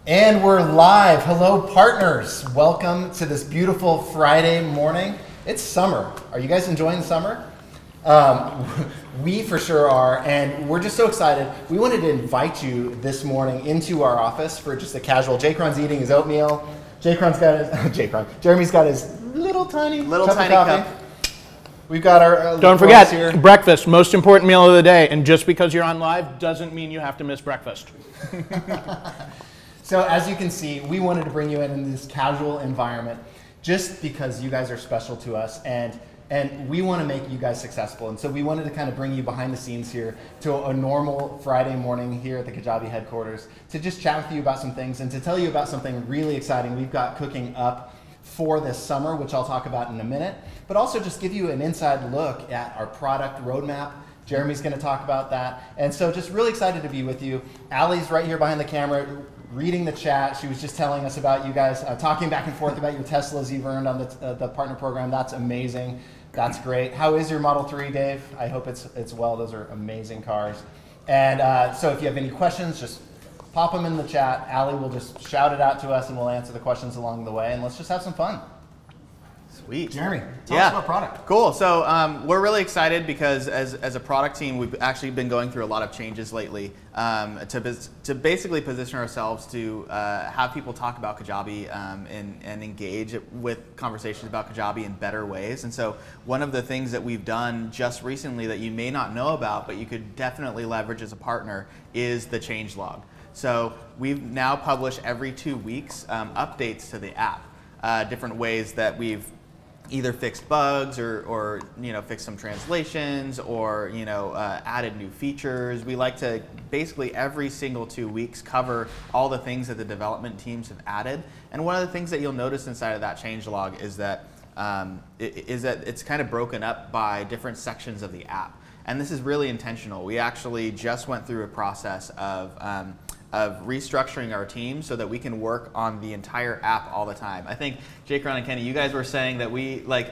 And we're live. Hello, partners. Welcome to this beautiful Friday morning. It's summer. Are you guys enjoying summer? We for sure are, and we're just so excited. We wanted to invite you this morning into our office for just a casual. Jaycron's eating his oatmeal. Jeremy's got his little tiny cup. We've got our don't forget here. Breakfast, most important meal of the day, and just because you're on live doesn't mean you have to miss breakfast. So as you can see, we wanted to bring you in this casual environment just because you guys are special to us, and we want to make you guys successful. And so we wanted to kind of bring you behind the scenes here to a normal Friday morning here at the Kajabi headquarters to just chat with you about some things and to tell you about something really exciting we've got cooking up for this summer, which I'll talk about in a minute, but also just give you an inside look at our product roadmap. Jeremy's going to talk about that. And so just really excited to be with you. Allie's right here behind the camera reading the chat. She was just telling us about you guys, talking back and forth about your Teslas you've earned on the partner program. That's amazing. That's great. How is your Model 3, Dave? I hope it's well. Those are amazing cars. And so if you have any questions, just pop them in the chat. Allie will just shout it out to us and we'll answer the questions along the way. And let's just have some fun. Sweet. Jeremy, tell us about product. Cool. So we're really excited because as a product team, we've actually been going through a lot of changes lately to basically position ourselves to have people talk about Kajabi and engage with conversations about Kajabi in better ways. And so one of the things that we've done just recently that you may not know about, but you could definitely leverage as a partner, is the changelog. So we've now published every 2 weeks updates to the app, different ways that we've either fixed bugs or fixed some translations or added new features. We like to basically every single 2 weeks cover all the things that the development teams have added. And one of the things that you'll notice inside of that changelog is that it's kind of broken up by different sections of the app. And this is really intentional. We actually just went through a process of restructuring our team so that we can work on the entire app all the time. I think Jaycron and Kenny, you guys were saying that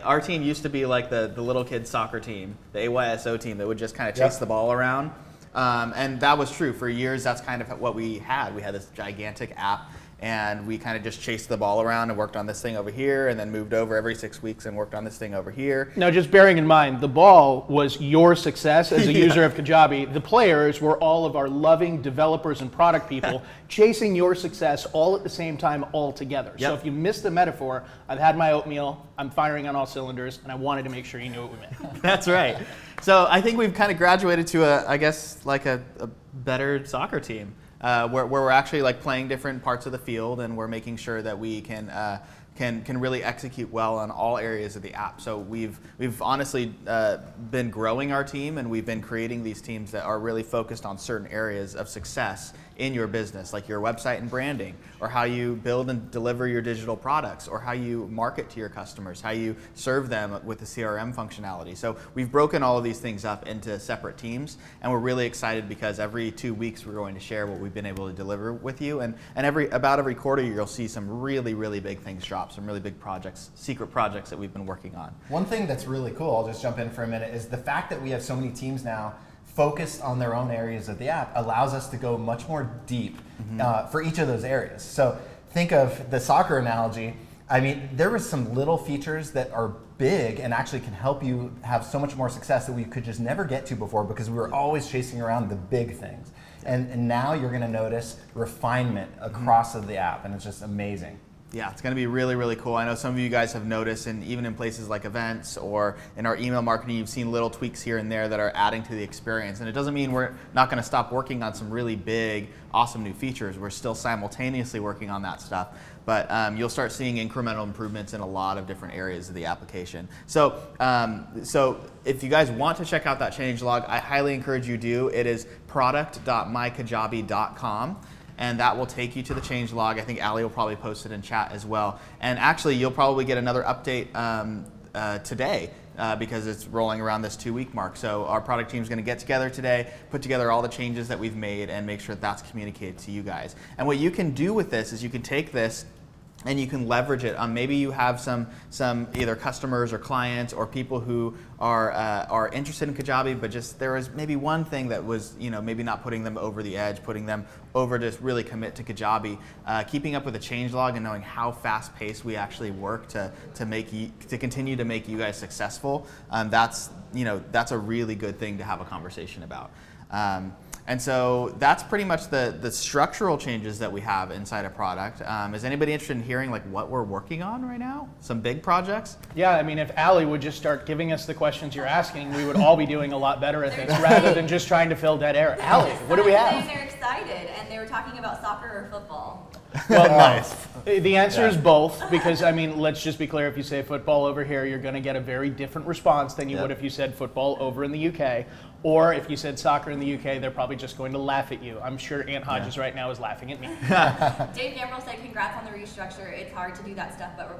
our team used to be like the little kids soccer team, the AYSO team that would just kind of chase the ball around. And that was true. For years, that's kind of what we had. We had this gigantic app and we kind of just chased the ball around and worked on this thing over here and then moved over every 6 weeks and worked on this thing over here. Now, just bearing in mind, the ball was your success as a user of Kajabi. The players were all of our loving developers and product people chasing your success all at the same time, all together. Yep. So if you missed the metaphor, I've had my oatmeal, I'm firing on all cylinders, and I wanted to make sure you knew what we meant. That's right. So I think we've kind of graduated to a better soccer team. Where we're actually playing different parts of the field, and we're making sure that we can really execute well on all areas of the app. So we've honestly been growing our team, and we've been creating these teams that are really focused on certain areas of success in your business, like your website and branding, or how you build and deliver your digital products, or how you market to your customers, how you serve them with the CRM functionality. So we've broken all of these things up into separate teams, and we're really excited because every 2 weeks we're going to share what we've been able to deliver with you, and about every quarter you'll see some really, really big things drop, some really big projects, secret projects that we've been working on. One thing that's really cool, I'll just jump in for a minute, is the fact that we have so many teams now focused on their own areas of the app allows us to go much more deep for each of those areas. So think of the soccer analogy. I mean, there were some little features that are big and actually can help you have so much more success that we could just never get to before because we were always chasing around the big things. And now you're going to notice refinement across of the app, and it's just amazing. Yeah, it's going to be really, really cool. I know some of you guys have noticed, and even in places like events or in our email marketing, you've seen little tweaks here and there that are adding to the experience. And it doesn't mean we're not going to stop working on some really big, awesome new features. We're still simultaneously working on that stuff. But you'll start seeing incremental improvements in a lot of different areas of the application. So if you guys want to check out that changelog, I highly encourage you do. It is product.mykajabi.com. And that will take you to the changelog. I think Allie will probably post it in chat as well. And actually, you'll probably get another update today because it's rolling around this 2 week mark. So our product team is going to get together today, put together all the changes that we've made, and make sure that's communicated to you guys. And what you can do with this is you can take this and you can leverage it. Maybe you have some either customers or clients or people who are interested in Kajabi, but just there was maybe one thing that was, you know, maybe not putting them over the edge, putting them over to really commit to Kajabi. Keeping up with the changelog and knowing how fast paced we actually work to continue to make you guys successful. That's a really good thing to have a conversation about. And so that's pretty much the structural changes that we have inside a product. Is anybody interested in hearing like what we're working on right now? Some big projects? Yeah, I mean, if Allie would just start giving us the questions you're asking, we would all be doing a lot better at this rather than just trying to fill dead air. Allie, what do we have? They're excited, and they were talking about soccer or football. Well, Nice. The answer is both, because I mean, let's just be clear. If you say football over here, you're going to get a very different response than you would if you said football over in the UK. Or if you said soccer in the UK, they're probably just going to laugh at you. I'm sure Aunt Hodges right now is laughing at me. Dave Gambrell said, congrats on the restructure. It's hard to do that stuff, but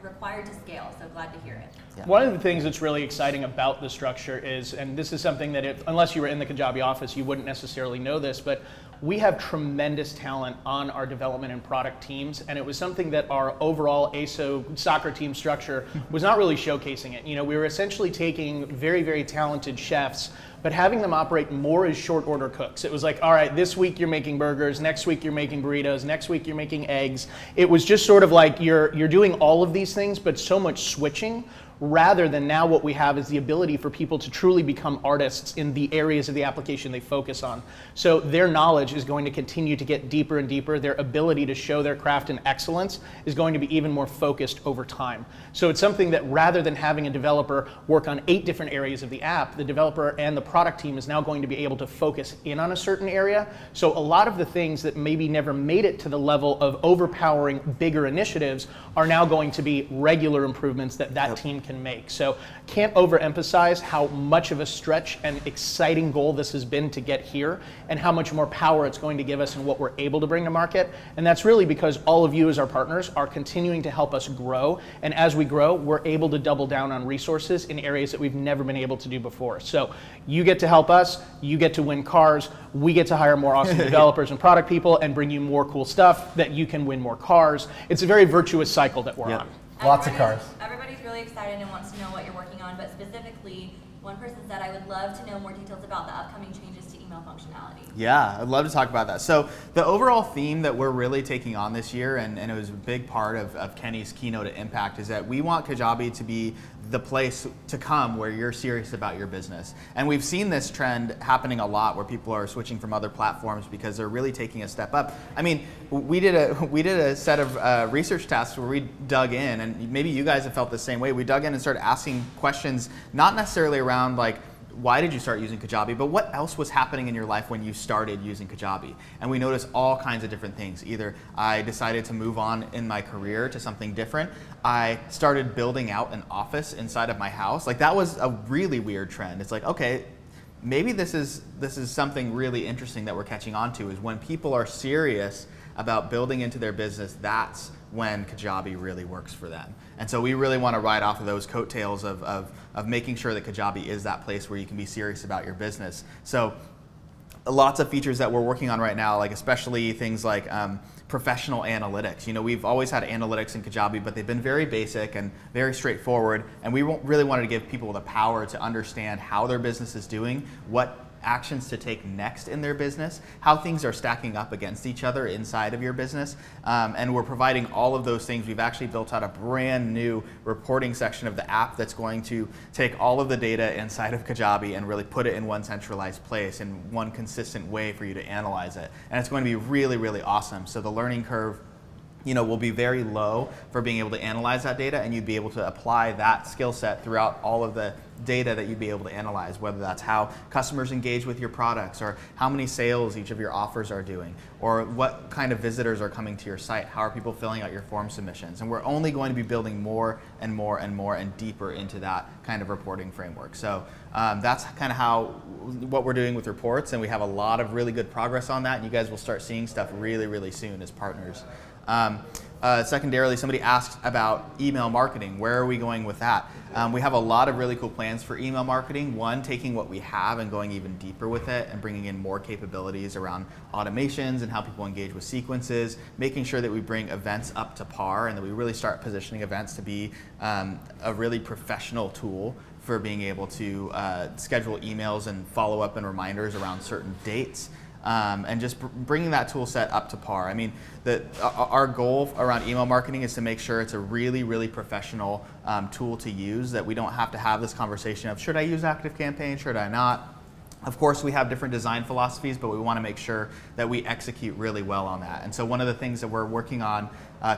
required to scale, so glad to hear it. Yeah. One of the things that's really exciting about the structure is, and this is something that unless you were in the Kajabi office, you wouldn't necessarily know this, but we have tremendous talent on our development and product teams, and it was something that our overall ASO soccer team structure was not really showcasing it. You know, we were essentially taking very, very talented chefs, but having them operate more as short order cooks. It was like, all right, this week you're making burgers, next week you're making burritos, next week you're making eggs. It was just sort of like you're doing all of these things, but so much switching, rather than now what we have is the ability for people to truly become artists in the areas of the application they focus on. So their knowledge is going to continue to get deeper and deeper. Their ability to show their craft and excellence is going to be even more focused over time. So it's something that rather than having a developer work on 8 different areas of the app, the developer and the product team is now going to be able to focus in on a certain area. So a lot of the things that maybe never made it to the level of overpowering bigger initiatives are now going to be regular improvements that team can make. So can't overemphasize how much of a stretch and exciting goal this has been to get here, and how much more power it's going to give us in what we're able to bring to market. And that's really because all of you as our partners are continuing to help us grow. And as we grow, we're able to double down on resources in areas that we've never been able to do before. So you get to help us, you get to win cars, we get to hire more awesome developers and product people and bring you more cool stuff that you can win more cars. It's a very virtuous cycle that we're on. Lots of cars. Everybody's really excited and wants to know what you're working on, but specifically, one person said, I would love to know more details about the upcoming changes to email functionality. Yeah, I'd love to talk about that. So the overall theme that we're really taking on this year, and it was a big part of Kenny's keynote at Impact, is that we want Kajabi to be the place to come where you're serious about your business. And we've seen this trend happening a lot where people are switching from other platforms because they're really taking a step up. I mean, we did a set of research tasks where we dug in, and maybe you guys have felt the same way. We dug in and started asking questions, not necessarily around like, why did you start using Kajabi, but what else was happening in your life when you started using Kajabi? And we noticed all kinds of different things. Either I decided to move on in my career to something different. I started building out an office inside of my house. Like, that was a really weird trend. It's like, okay, maybe this is something really interesting that we're catching on to, is when people are serious about building into their business, that's when Kajabi really works for them. And so we really want to ride off of those coattails of making sure that Kajabi is that place where you can be serious about your business. So lots of features that we're working on right now, like especially things like professional analytics. You know, we've always had analytics in Kajabi, but they've been very basic and very straightforward. And we really wanted to give people the power to understand how their business is doing, what actions to take next in their business, how things are stacking up against each other inside of your business. And we're providing all of those things. We've actually built out a brand new reporting section of the app that's going to take all of the data inside of Kajabi and really put it in one centralized place in one consistent way for you to analyze it. And it's going to be really, really awesome. So the learning curve, you know, will be very low for being able to analyze that data, and you'd be able to apply that skill set throughout all of the data that you'd be able to analyze, whether that's how customers engage with your products, or how many sales each of your offers are doing, or what kind of visitors are coming to your site, how are people filling out your form submissions. And we're only going to be building more and more and more and deeper into that kind of reporting framework. So that's kind of what we're doing with reports, and we have a lot of really good progress on that, and you guys will start seeing stuff really, really soon as partners. secondarily, somebody asked about email marketing. Where are we going with that? We have a lot of really cool plans for email marketing. One, taking what we have and going even deeper with it and bringing in more capabilities around automations and how people engage with sequences, making sure that we bring events up to par and that we really start positioning events to be a really professional tool for being able to schedule emails and follow up and reminders around certain dates. And just bringing that tool set up to par. I mean, our goal around email marketing is to make sure it's a really, really professional tool to use, that we don't have to have this conversation of, should I use ActiveCampaign, should I not? Of course, we have different design philosophies, but we want to make sure that we execute really well on that. And so one of the things that we're working on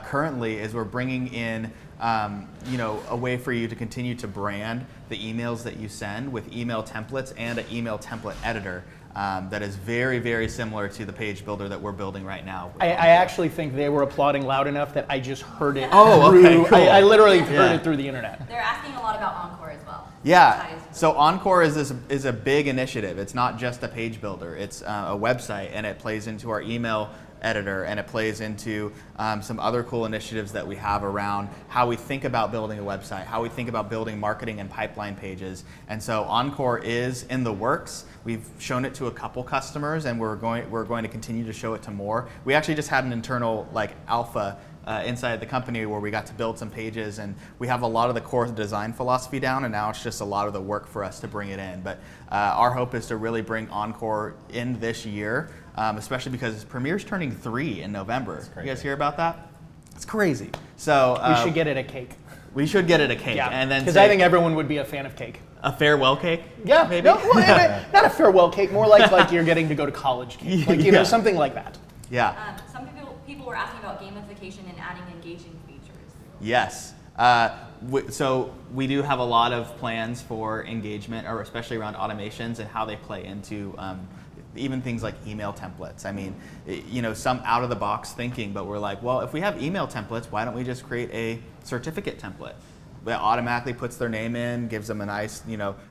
currently is we're bringing in a way for you to continue to brand the emails that you send with email templates and an email template editor. That is very, very similar to the page builder that we're building right now. I actually think they were applauding loud enough that I just heard it. Oh, okay, cool. I literally heard it through the internet. They're asking a lot about Encore as well. Yeah, so Encore is a big initiative. It's not just a page builder. It's a website, and it plays into our email editor, and it plays into some other cool initiatives that we have around how we think about building a website, how we think about building marketing and pipeline pages. And so Encore is in the works. We've shown it to a couple customers, and we're going to continue to show it to more. We actually just had an internal alpha inside the company where we got to build some pages, and we have a lot of the core design philosophy down, and now it's just a lot of the work for us to bring it in. But our hope is to really bring Encore in this year, especially because Premiere's turning 3 in November. You guys hear about that? It's crazy. So we should get it a cake. We should get it a cake, yeah, and then because I think everyone would be a fan of cake. A farewell cake? Yeah, maybe. No, well, not a farewell cake, more like you're getting to go to college cake, like know, something like that. Yeah. Some people were asking about gamification and adding engaging features. Yes. So we do have a lot of plans for engagement, or especially around automations and how they play into even things like email templates. I mean, some out of the box thinking, but we're like, well, if we have email templates, why don't we just create a certificate template that automatically puts their name in, gives them a nice,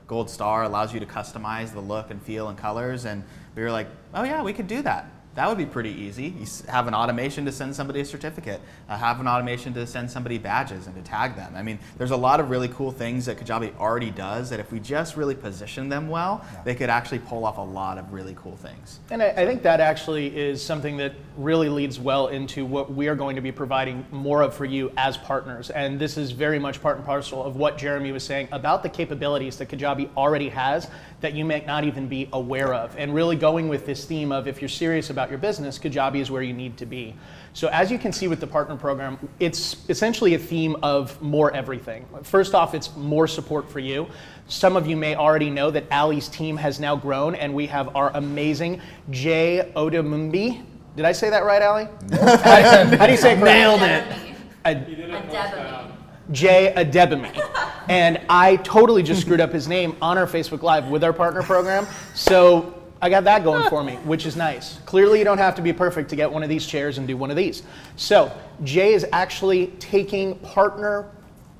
gold star, allows you to customize the look and feel and colors. And we were like, oh yeah, we could do that. That would be pretty easy. You have an automation to send somebody a certificate, have an automation to send somebody badges and to tag them. I mean, there's a lot of really cool things that Kajabi already does that if we just really position them well, they could actually pull off a lot of really cool things. And I think that actually is something that really leads well into what we are going to be providing more of for you as partners. And this is very much part and parcel of what Jeremy was saying about the capabilities that Kajabi already has that you may not even be aware of. And really going with this theme of, if you're serious about your business, Kajabi is where you need to be. So as you can see with the partner program, it's essentially a theme of more everything. First off, it's more support for you. Some of you may already know that Ali's team has now grown, and we have our amazing Jay Odemumbi. Did I say that right, Ali? No. How do you say it? Nailed it. Jay Adebami. And I totally just screwed up his name on our Facebook Live with our partner program. So I got that going for me, which is nice. Clearly you don't have to be perfect to get one of these chairs and do one of these. So Jay is actually taking partner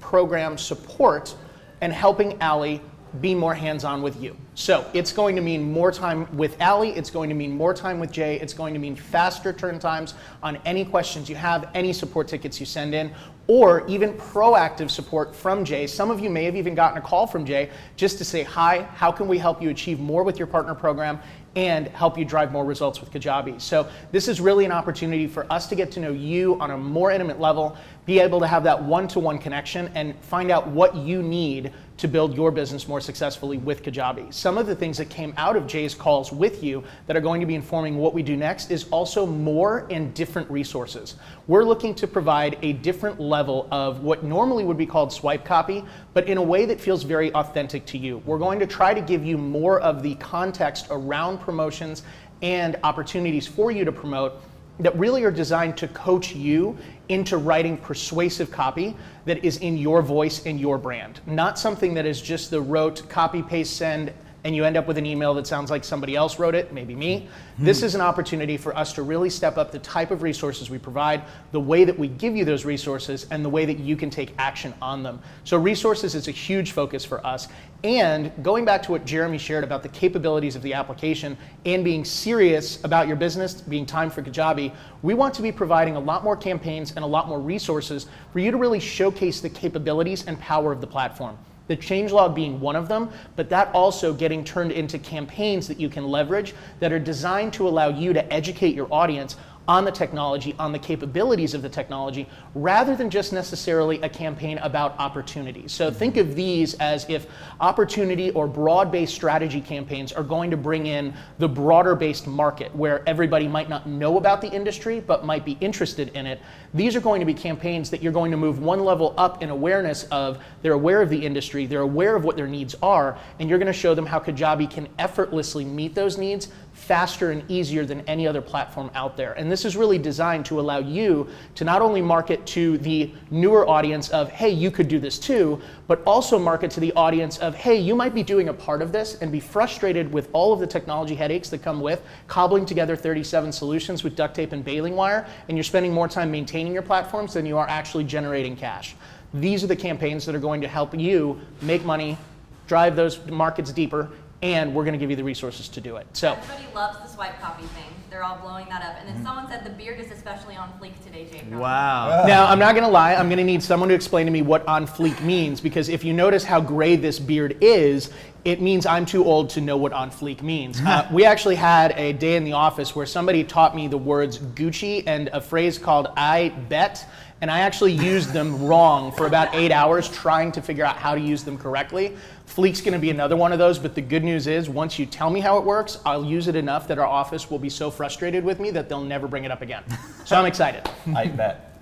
program support and helping Ali be more hands-on with you. So it's going to mean more time with Ali, it's going to mean more time with Jay, it's going to mean faster turn times on any questions you have, any support tickets you send in, or even proactive support from Jay. Some of you may have even gotten a call from Jay just to say, hi, how can we help you achieve more with your partner program and help you drive more results with Kajabi? So this is really an opportunity for us to get to know you on a more intimate level, be able to have that one-to-one connection and find out what you need to build your business more successfully with Kajabi. Some of the things that came out of Jay's calls with you that are going to be informing what we do next is also more and different resources. We're looking to provide a different level of what normally would be called swipe copy, but in a way that feels very authentic to you. We're going to try to give you more of the context around promotions and opportunities for you to promote that really are designed to coach you into writing persuasive copy that is in your voice and your brand. Not something that is just the rote copy, paste, send, and you end up with an email that sounds like somebody else wrote it, maybe me. This is an opportunity for us to really step up the type of resources we provide, the way that we give you those resources, and the way that you can take action on them. So resources is a huge focus for us. And going back to what Jeremy shared about the capabilities of the application and being serious about your business, being time for Kajabi, we want to be providing a lot more campaigns and a lot more resources for you to really showcase the capabilities and power of the platform. The changelog being one of them, but that also getting turned into campaigns that you can leverage that are designed to allow you to educate your audience on the technology, on the capabilities of the technology, rather than just necessarily a campaign about opportunities. So think of these as if opportunity or broad-based strategy campaigns are going to bring in the broader-based market where everybody might not know about the industry but might be interested in it. These are going to be campaigns that you're going to move one level up in awareness of. They're aware of the industry, they're aware of what their needs are, and you're going to show them how Kajabi can effortlessly meet those needs faster and easier than any other platform out there. And this is really designed to allow you to not only market to the newer audience of, hey, you could do this too, but also market to the audience of, hey, you might be doing a part of this and be frustrated with all of the technology headaches that come with cobbling together 37 solutions with duct tape and baling wire, and you're spending more time maintaining your platforms than you are actually generating cash. These are the campaigns that are going to help you make money, drive those markets deeper, and we're going to give you the resources to do it. So everybody loves the swipe copy thing. They're all blowing that up. And then someone said the beard is especially on fleek today, Jake. Wow. Now, I'm not going to lie. I'm going to need someone to explain to me what on fleek means, because if you notice how gray this beard is, it means I'm too old to know what on fleek means. We actually had a day in the office where somebody taught me the words Gucci and a phrase called I bet, and I actually used them wrong for about 8 hours trying to figure out how to use them correctly. Fleek's going to be another one of those, but the good news is once you tell me how it works, I'll use it enough that our office will be so frustrated with me that they'll never bring it up again. So I'm excited. I bet.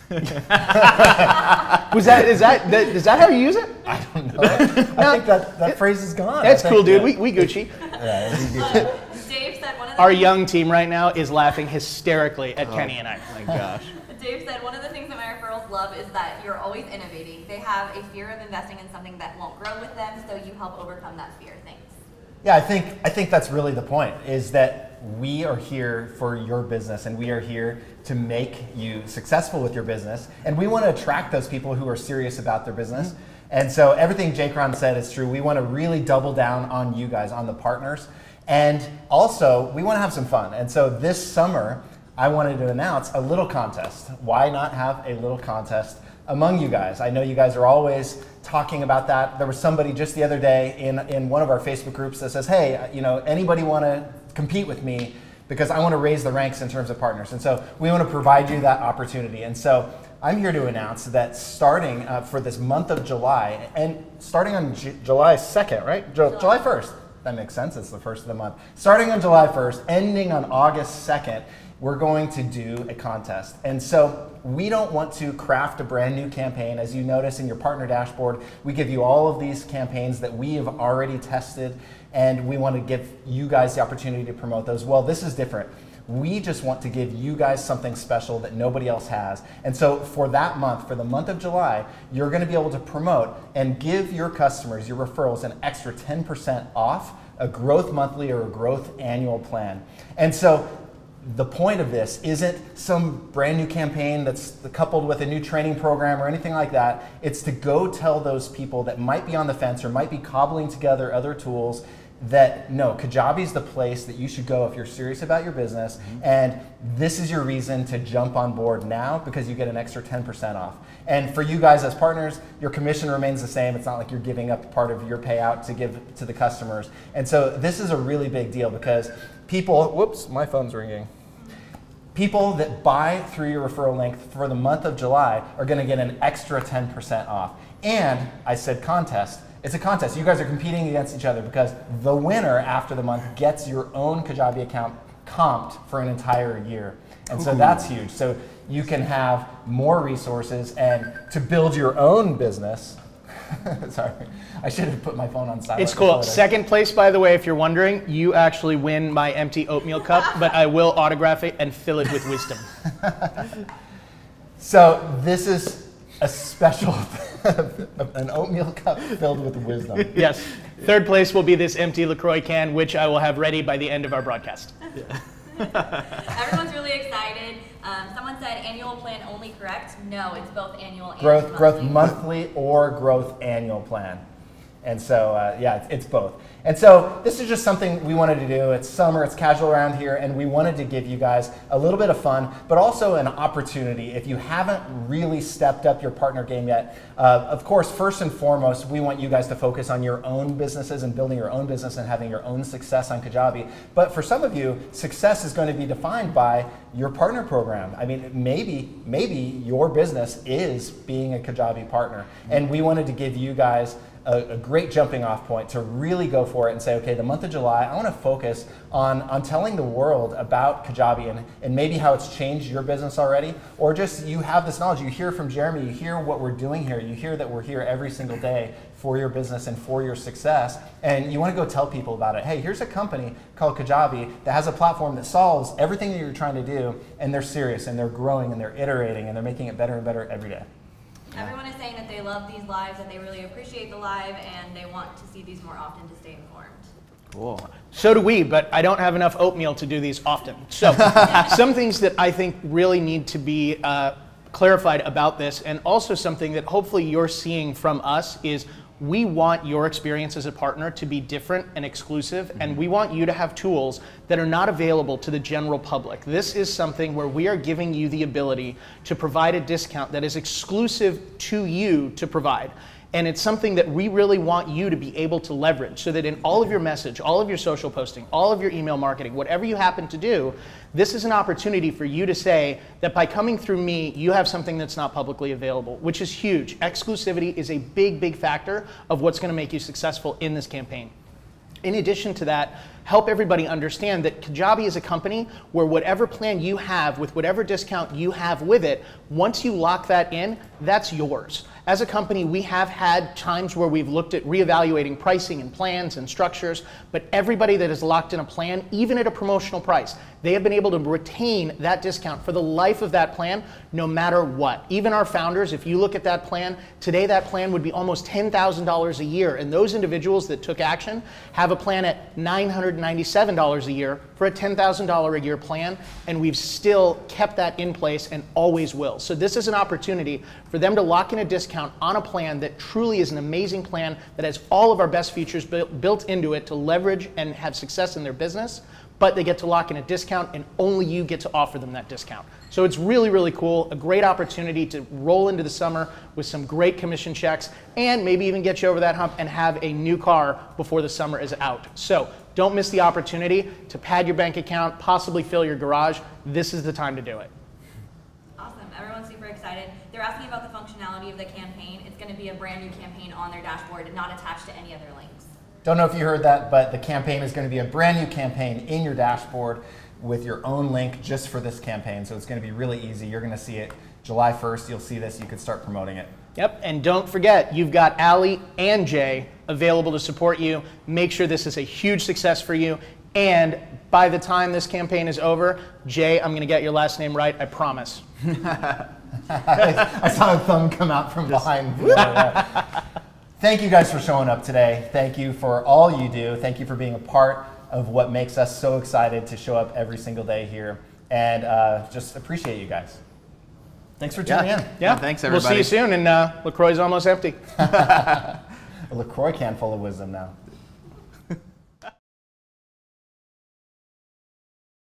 Is that how you use it? I don't know. I think that phrase is gone. That's cool, dude. We Gucci. Yeah, we Gucci. Dave said one of the Our young team right now is laughing hysterically at Kenny and I. Oh my gosh. Dave said one of the things that my referrals love is that you're always innovating. They have a fear of investing in something that won't grow with them, so you help overcome that fear. Thanks. Yeah, I think that's really the point, is that we are here for your business and we are here to make you successful with your business. And we want to attract those people who are serious about their business. And so everything Jake Ron said is true. We want to really double down on you guys, on the partners. And also, we want to have some fun. And so this summer, I wanted to announce a little contest. Why not have a little contest among you guys? I know you guys are always talking about that. There was somebody just the other day in one of our Facebook groups that says, hey, anybody want to compete with me because I want to raise the ranks in terms of partners. And so we want to provide you that opportunity. And so I'm here to announce that starting for this month of July, and starting on July 2nd, right? July 1st. That makes sense. It's the first of the month. Starting on July 1st, ending on August 2nd, we're going to do a contest. And so we don't want to craft a brand new campaign. As you notice in your partner dashboard, we give you all of these campaigns that we have already tested, and we want to give you guys the opportunity to promote those. Well, this is different. We just want to give you guys something special that nobody else has. And so for that month, for the month of July, you're going to be able to promote and give your customers, your referrals, an extra 10% off a growth monthly or a growth annual plan. And so the point of this isn't some brand new campaign that's coupled with a new training program or anything like that. It's to go tell those people that might be on the fence or might be cobbling together other tools that no, Kajabi's the place that you should go if you're serious about your business, and this is your reason to jump on board now because you get an extra 10% off. And for you guys as partners, your commission remains the same. It's not like you're giving up part of your payout to give to the customers. And so this is a really big deal because people, whoops, my phone's ringing. People that buy through your referral link for the month of July are going to get an extra 10% off. And I said contest. It's a contest. You guys are competing against each other because the winner after the month gets your own Kajabi account comped for an entire year. And so that's huge. So you can have more resources and to build your own business. Sorry, I should have put my phone on silent. It's cool. Second place, by the way, if you're wondering, you actually win my empty oatmeal cup, but I will autograph it and fill it with wisdom. So this is a special, an oatmeal cup filled with wisdom. Yes. Third place will be this empty LaCroix can, which I will have ready by the end of our broadcast. Everyone's really excited. Someone said annual plan only, correct? No, it's both annual and Growth monthly or growth annual plan. And so, yeah, it's both. And so this is just something we wanted to do. It's summer, it's casual around here, and we wanted to give you guys a little bit of fun, but also an opportunity. If you haven't really stepped up your partner game yet, of course, first and foremost, we want you guys to focus on your own businesses and building your own business and having your own success on Kajabi. But for some of you, success is going to be defined by your partner program. I mean, maybe your business is being a Kajabi partner. And we wanted to give you guys a great jumping off point to really go for it and say, okay, the month of July, I want to focus on telling the world about Kajabi and maybe how it's changed your business already, or just you have this knowledge, you hear from Jeremy, you hear what we're doing here, you hear that we're here every single day for your business and for your success, and you want to go tell people about it. Hey, here's a company called Kajabi that has a platform that solves everything that you're trying to do, and they're serious, and they're growing, and they're iterating, and they're making it better and better every day. Everyone is saying that they love these lives, that they really appreciate the live, and they want to see these more often to stay informed. Cool. So do we, but I don't have enough oatmeal to do these often. So some things that I think really need to be clarified about this, and also something that hopefully you're seeing from us, is we want your experience as a partner to be different and exclusive, and we want you to have tools that are not available to the general public. This is something where we are giving you the ability to provide a discount that is exclusive to you to provide. And it's something that we really want you to be able to leverage so that in all of your message, all of your social posting, all of your email marketing, whatever you happen to do, this is an opportunity for you to say that by coming through me, you have something that's not publicly available, which is huge. Exclusivity is a big, big factor of what's going to make you successful in this campaign. In addition to that, help everybody understand that Kajabi is a company where whatever plan you have with whatever discount you have with it, once you lock that in, that's yours. As a company, we have had times where we've looked at reevaluating pricing and plans and structures, but everybody that has locked in a plan, even at a promotional price, they have been able to retain that discount for the life of that plan, no matter what. Even our founders, if you look at that plan, today that plan would be almost $10,000 a year, and those individuals that took action have a plan at $997 a year for a $10,000 a year plan, and we've still kept that in place and always will. So this is an opportunity for them to lock in a discount on a plan that truly is an amazing plan that has all of our best features built into it to leverage and have success in their business, but they get to lock in a discount and only you get to offer them that discount. So it's really, really cool, a great opportunity to roll into the summer with some great commission checks and maybe even get you over that hump and have a new car before the summer is out. So don't miss the opportunity to pad your bank account, possibly fill your garage. This is the time to do it. Awesome, everyone's super excited. They're asking about the functionality of the campaign. It's going to be a brand new campaign on their dashboard and not attached to any other links. Don't know if you heard that, but the campaign is going to be a brand new campaign in your dashboard with your own link just for this campaign. So it's going to be really easy. You're going to see it July 1st. You'll see this. You can start promoting it. Yep, and don't forget, you've got Allie and Jay available to support you. Make sure this is a huge success for you. And by the time this campaign is over, Jay, I'm going to get your last name right, I promise. I saw a thumb come out from behind. Thank you guys for showing up today. Thank you for all you do. Thank you for being a part of what makes us so excited to show up every single day here. And just appreciate you guys. Thanks for tuning in. Yeah, thanks everybody. We'll see you soon, and LaCroix's almost empty. A LaCroix can full of wisdom now.